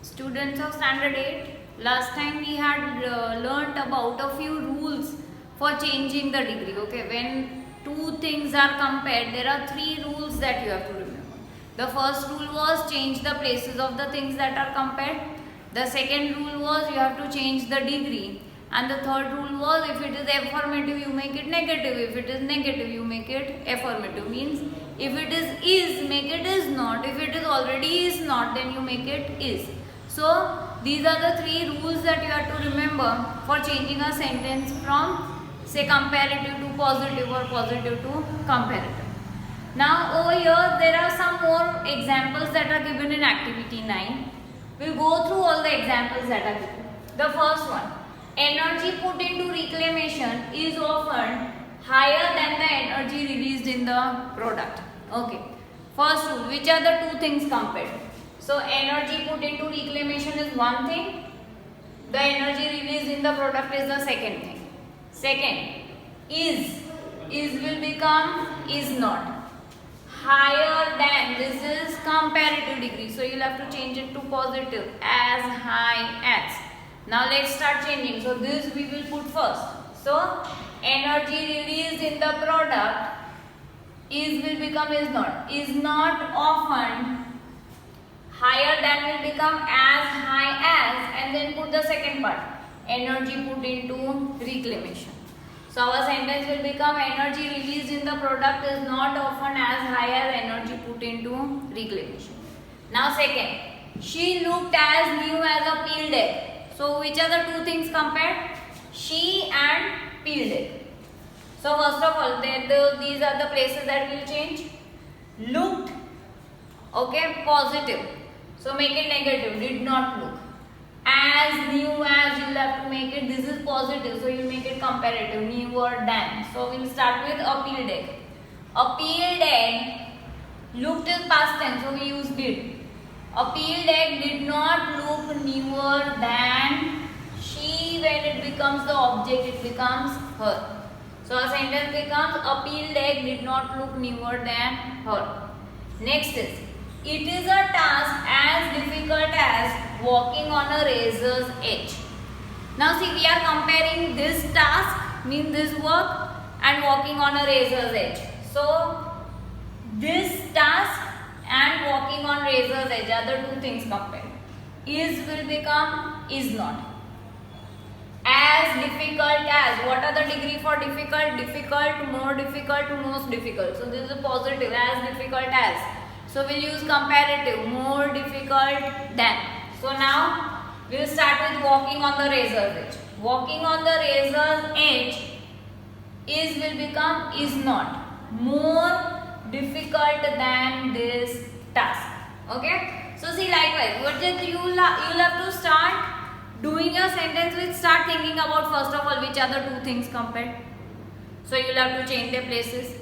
Students of standard 8, last time we had learnt about a few rules for changing the degree. Okay, when two things are compared, there are three rules that you have to remember. The first rule was change the places of the things that are compared. The second rule was you have to change the degree. And the third rule was if it is affirmative, you make it negative. If it is negative, you make it affirmative. Means if it is, make it is not. If it is already is not, then you make it is. So these are the three rules that you have to remember for changing a sentence from say comparative to positive or positive to comparative. Now over here there are some more examples that are given in activity 9. We'll go through all the examples that are given. The first one, energy put into reclamation is often higher than the energy released in the product. Okay. First rule, which are the two things compared? So energy put into reclamation is one thing. The energy released in the product is the second thing. Second, is will become is not. Higher than, this is comparative degree. So you'll have to change it to positive, as high as. Now let's start changing. So this we will put first. So energy released in the product is will become is not. Is not often higher than will become as high as, and then put the second part, energy put into reclamation. So our sentence will become energy released in the product is not often as high as energy put into reclamation. Now second, she looked as new as a peeled egg. So which are the two things compared? She and peeled egg. So first of all, these are the places that will change. Looked, okay, positive. So make it negative, did not look. As, new as, you will have to make it, this is positive, so you will make it comparative, newer than. So we will start with a peeled egg. A peeled egg, looked is past tense, so we use did. A peeled egg did not look newer than she. When it becomes the object, it becomes her. So a sentence becomes a peeled egg did not look newer than her. Next is, it is a task as difficult as walking on a razor's edge. Now see, we are comparing this task, mean this work, and walking on a razor's edge. So this task and walking on razor's edge are the two things compared. Is will become is not. As difficult as, what are the degree for difficult? Difficult, more difficult, most difficult. So this is a positive, as difficult as. So we'll use comparative, more difficult than. So now we'll start with walking on the razor's edge. Walking on the razor's edge, is will become is not. More difficult than this task. Okay. So see, likewise, what did you'll have to start doing your sentence with, start thinking about first of all which are the two things compared. So you'll have to change their places.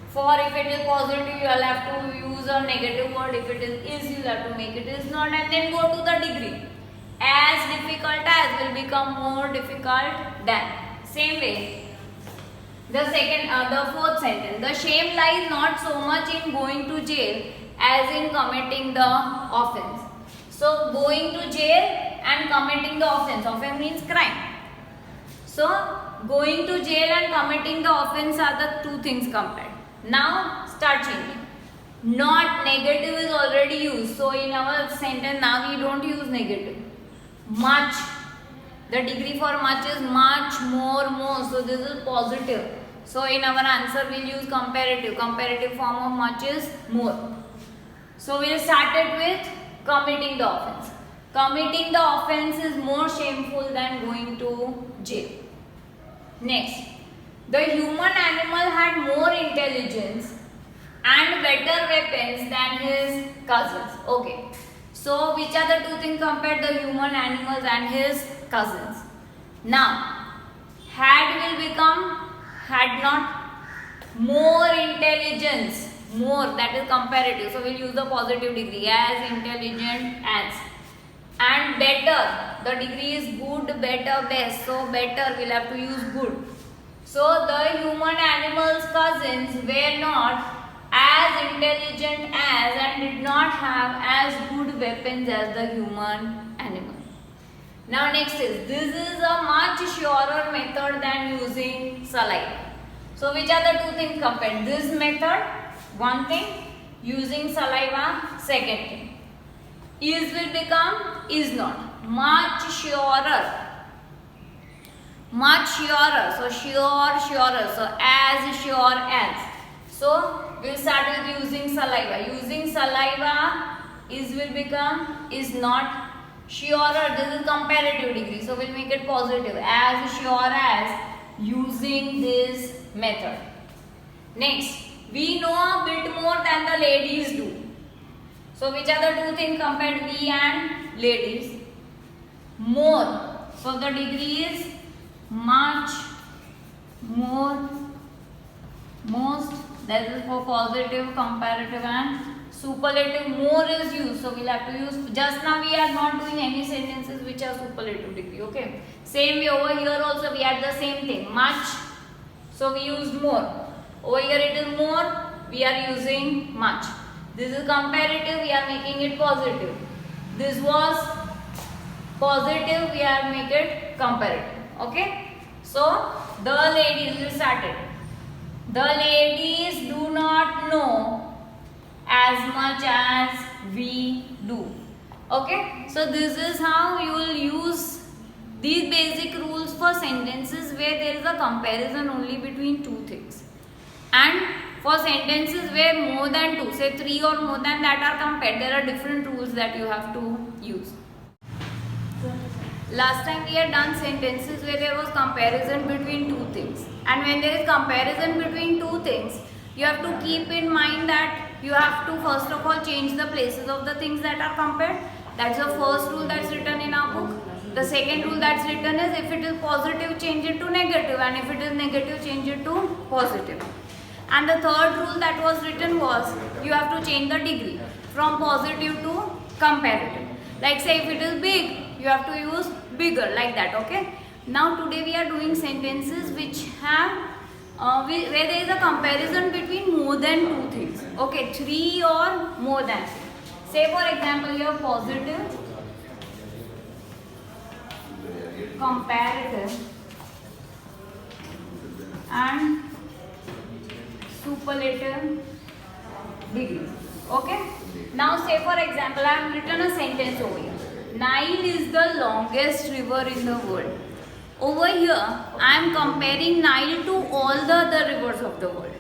For if it is positive, you will have to use a negative word. If it is, you will have to make it is not, and then go to the degree. As difficult as will become more difficult than. Same way. The fourth sentence. The shame lies not so much in going to jail as in committing the offence. So going to jail and committing the offence. Offence means crime. So going to jail and committing the offence are the two things compared. Now start changing. Not, negative is already used. So in our sentence now we don't use negative. Much. The degree for much is much, more, most. So this is positive. So in our answer we'll use comparative. Comparative form of much is more. So we'll start it with committing the offence. Committing the offence is more shameful than going to jail. Next. The human animal had more intelligence and better weapons than his cousins. Okay. So which are the two things compared? The human animals and his cousins. Now, had will become had not. More intelligence. More, that is comparative. So we'll use the positive degree, as intelligent as. And better. The degree is good, better, best. So better, we'll have to use good. So the human animals' cousins were not as intelligent as and did not not have as good weapons as the human animal. Now next is, this is a much surer method than using saliva. So which are the two things compared? This method, one thing, using saliva, second thing. Is will become is not. Much surer. Much surer. So sure, surer. So as sure as. So we'll start with using saliva. Using saliva is will become is not. Surer, this is comparative degree. So we'll make it positive. As sure as using this method. Next, we know a bit more than the ladies do. So which are the two things compared, we and ladies? More. So the degree is much, more, most. That is for positive, comparative and superlative. More is used. So we'll have to use. Just now we are not doing any sentences which are superlative degree. Okay. Same way over here also we had the same thing. Much. So we used more. Over here it is more. We are using much. This is comparative, we are making it positive. This was positive, we are making it comparative. Okay. So the ladies, we started. The ladies do not know as much as we do. Okay. So this is how you will use these basic rules for sentences where there is a comparison only between two things. And for sentences where more than two, say 3 or more than that are compared, there are different rules that you have to use. Last time we had done sentences where there was comparison between two things. And when there is comparison between two things, you have to keep in mind that you have to first of all change the places of the things that are compared. That's the first rule that's written in our book. The second rule that's written is, if it is positive, change it to negative, and if it is negative, change it to positive. And the third rule that was written was, you have to change the degree from positive to comparative. Like say if it is big, you have to use bigger, like that. Okay. Now today we are doing sentences which have where there is a comparison between more than two things. Okay, 3 or more than. Say for example, you have positive, comparative and superlative degree. Okay. Now say for example, I have written a sentence over here. Nile is the longest river in the world. Over here, I am comparing Nile to all the other rivers of the world.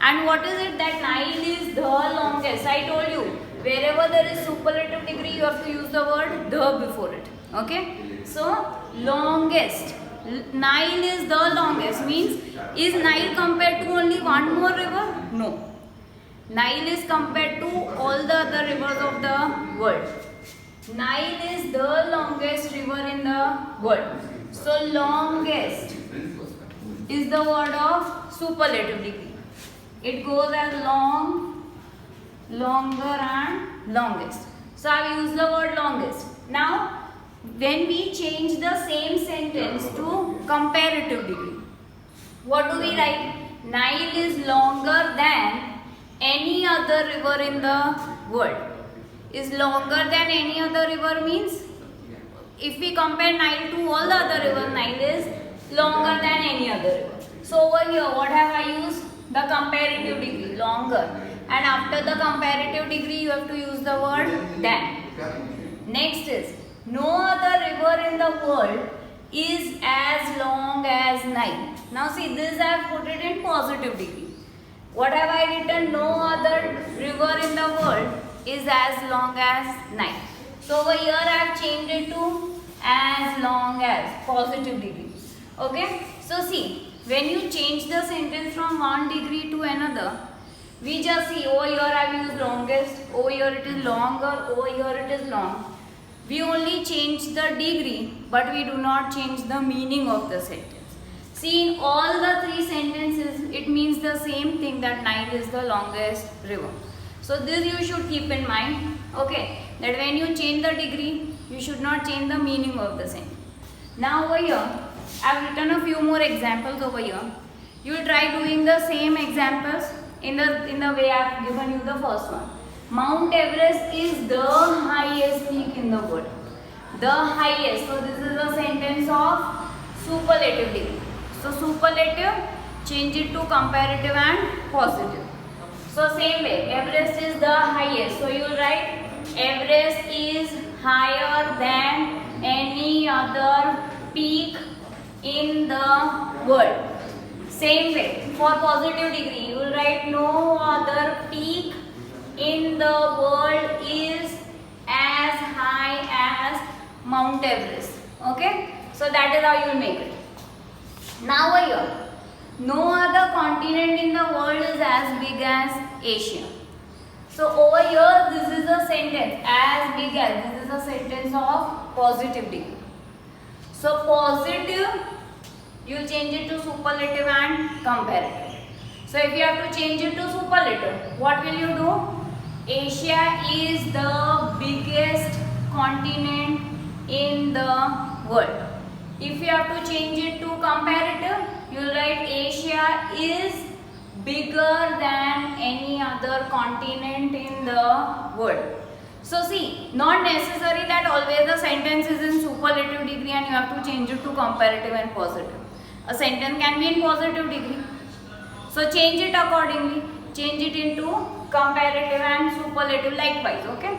And what is it that Nile is the longest? I told you, wherever there is superlative degree, you have to use the word the before it. Okay. So longest. Nile is the longest means, is Nile compared to only one more river? No. Nile is compared to all the other rivers of the world. Nile is the longest river in the world. So longest is the word of superlative degree. It goes as long, longer and longest. So I have used the word longest. Now when we change the same sentence to comparative degree, what do we write? Nile is longer than any other river in the world. Is longer than any other river means, if we compare Nile to all the other rivers, Nile is longer than any other river. So over here, what have I used? The comparative degree, longer. And after the comparative degree, you have to use the word than. Next is, no other river in the world is as long as Nile. Now see, this I have put it in positive degree. What have I written? No other river in the world is as long as Nile. So over here I have changed it to as long as, positive degree. Okay. So see, when you change the sentence from one degree to another, we just see over here I have used longest, over here it is longer, over here it is long. We only change the degree, but we do not change the meaning of the sentence. See, in all the three sentences, it means the same thing, that Nile is the longest river. So this you should keep in mind, okay, that when you change the degree, you should not change the meaning of the sentence. Now over here, I have written a few more examples over here. You will try doing the same examples in the way I have given you the first one. Mount Everest is the highest peak in the world. The highest. So this is a sentence of superlative degree. So superlative, change it to comparative and positive. So same way, Everest is the highest. So you will write Everest is higher than any other peak in the world. Same way, for positive degree, you will write no other peak in the world is as high as Mount Everest. Okay? So that is how you will make it. Now here, no other continent in the world is as big as Asia. So over here, this is a sentence as big as. This is a sentence of positive degree. So positive, you change it to superlative and comparative. So if you have to change it to superlative, what will you do? Asia is the biggest continent in the world. If you have to change it to comparative, you will write Asia is bigger than any other continent in the world. So see, not necessary that always the sentence is in superlative degree and you have to change it to comparative and positive. A sentence can be in positive degree. So change it accordingly. Change it into comparative and superlative likewise. Okay.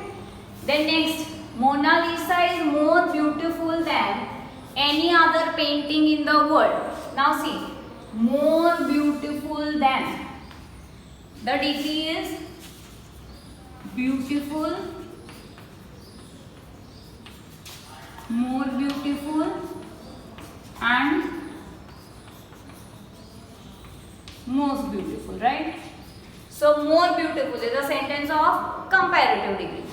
Then next, Mona Lisa is more beautiful than any other painting in the world. Now see, more beautiful than. The degree is beautiful, more beautiful and most beautiful, right? So more beautiful is a sentence of comparative degree.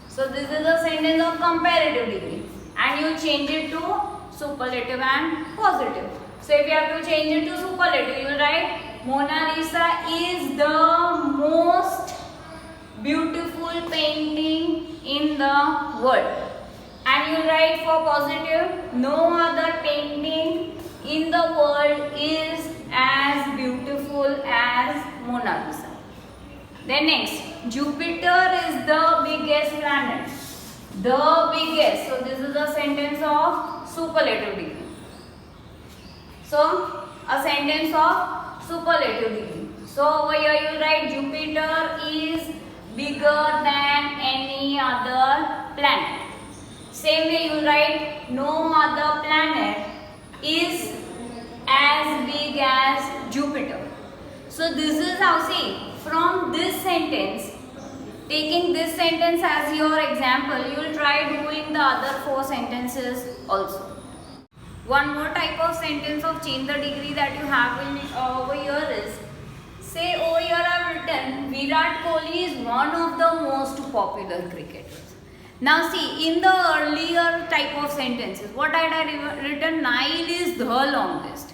So this is a sentence of comparative degree and you change it to superlative and positive. So if you have to change it to superlative, you will write Mona Lisa is the most beautiful painting in the world. And you will write for positive, no other painting in the world is as beautiful as Mona Lisa. Then next, Jupiter is the biggest planet. The biggest. So this is a sentence of superlative degree. So a sentence of superlative degree. So over here you write Jupiter is bigger than any other planet. Same way you write no other planet is as big as Jupiter. So this is how, see, from this sentence, taking this sentence as your example, you will try doing the other 4 sentences also. One more type of sentence of change the degree that you have in over here is, say over here I have written Virat Kohli is one of the most popular cricketers. Now see, in the earlier type of sentences, what had I written? Nile is the longest.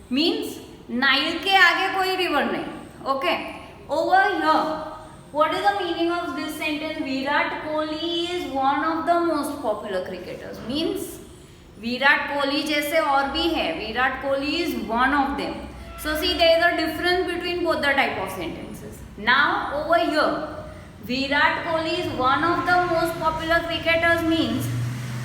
Means Nile के आगे कोई river नहीं. Okay. Over here, what is the meaning of this sentence? Virat Kohli is one of the most popular cricketers. Means Virat Kohli जैसे और भी है. Virat Kohli is one of them. So see, there is a difference between both the type of sentences. Now over here, Virat Kohli is one of the most popular cricketers means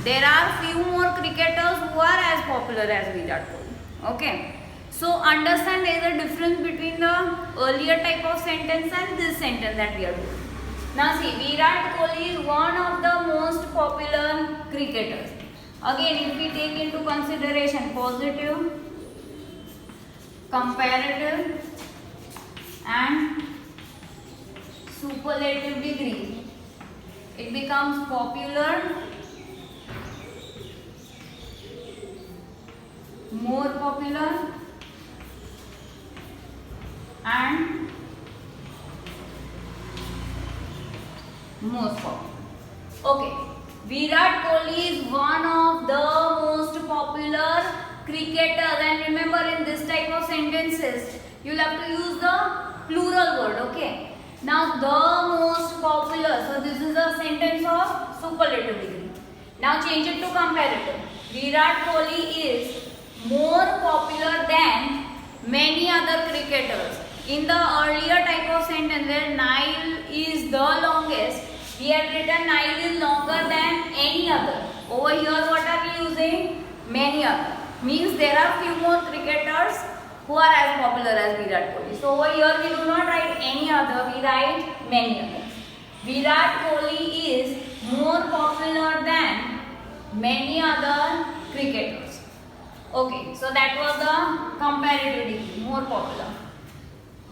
there are few more cricketers who are as popular as Virat Kohli. Okay. So understand there is a difference between the earlier type of sentence and this sentence that we are doing. Now see, Virat Kohli is one of the most popular cricketers. Again, if we take into consideration positive, comparative and superlative degree, it becomes popular, more popular and most popular. Okay, Virat Kohli is one of the most popular cricketers, and remember in this type of sentences you will have to use the plural word. Okay. Now the most popular, so this is a sentence of superlative degree. Now change it to comparative. Virat Kohli is more popular than many other cricketers. In the earlier type of sentence where Nile is is the longest, we had written Nile is longer than any other. Over here what are we using? Many other. Means there are few more cricketers who are as popular as Virat Kohli. So over here we do not write any other, we write many others. Virat Kohli is more popular than many other cricketers. Okay, so that was the comparative degree, more popular.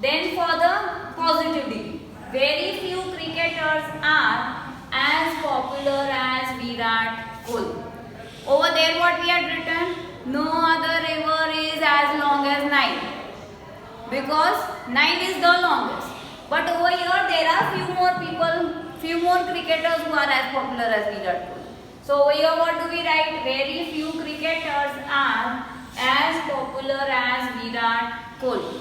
Then for the positive degree, very few cricketers are as popular as Virat Kohli. Over there what we had written? No other river is as long as Nile, because Nile is the longest. But over here there are few more cricketers who are as popular as Virat Kohli. So over here what do we write? Very few cricketers are as popular as Virat Kohli.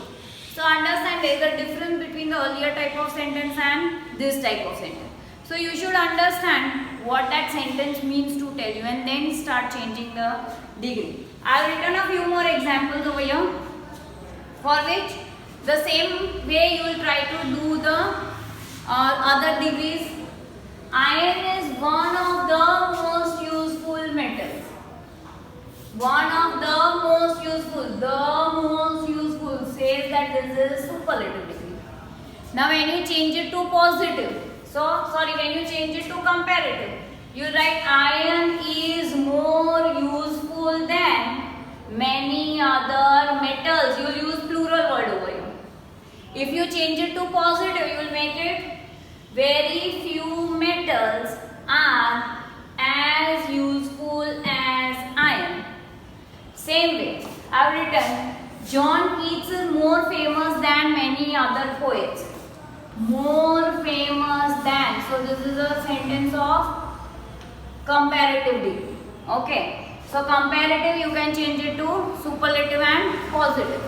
So understand there is a difference between the earlier type of sentence and this type of sentence. So you should understand what that sentence means to tell you and then start changing the degree. I have written a few more examples over here, for which the same way you will try to do the other degrees. Iron is one of the most useful metals. One of the most useful says that this is superlative degree. Now when you change it to positive, when you change it to comparative, you write iron is more useful than many other metals. You will use plural word over here. If you change it to positive, you will make it very few metals are as useful as iron. Same way, I have written John Keats is more famous than many other poets. More famous than. So this is a sentence of comparative degree. Okay. So comparative you can change it to superlative and positive.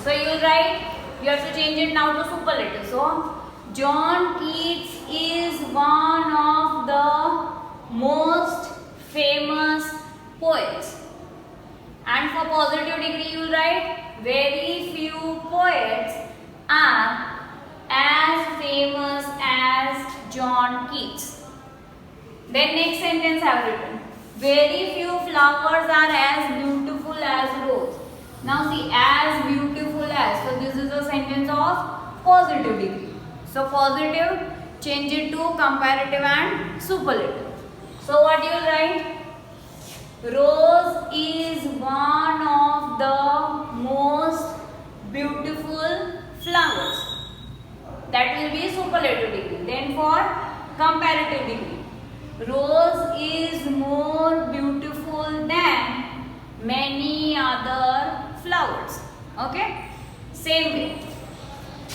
So you will write, you have to change it now to superlative. So John Keats is one of the most famous poets. And for positive degree you will write very few poets are as famous as John Keats. Then next sentence I have written, very few flowers are as beautiful as rose. Now see, as beautiful as. So this is a sentence of positive degree. So positive, change it to comparative and superlative. So what you will write? Rose is one of the most beautiful flowers. That will be superlative degree. Then for comparative degree, rose is more beautiful than many other flowers. Okay? Same way.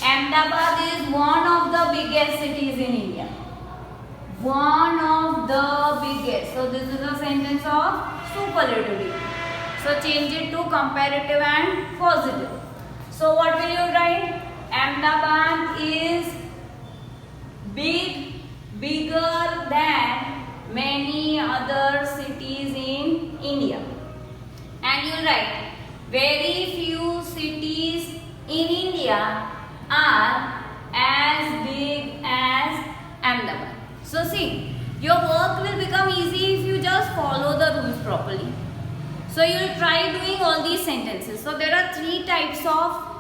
Ahmedabad is one of the biggest cities in India. One of the biggest. So this is a sentence of superlative degree. So change it to comparative and positive. So what will you write? Ahmedabad is bigger than many other cities in India. And you write, very few cities in India are as big as Ahmedabad. So see, your work will become easy if you just follow the rules properly. So you will try doing all these sentences. So there are three types of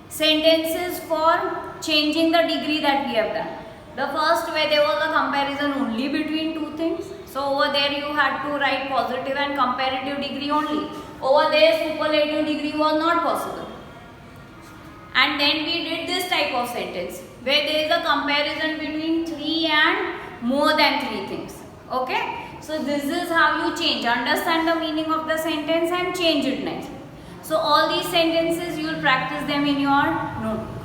sentences for changing the degree that we have done. The first way there was a comparison only between two things. So over there you had to write positive and comparative degree only. Over there superlative degree was not possible. And then we did this type of sentence where there is a comparison between three and more than three things. Okay? So this is how you change. Understand the meaning of the sentence and change it next. So all these sentences you will practice them in your notebook.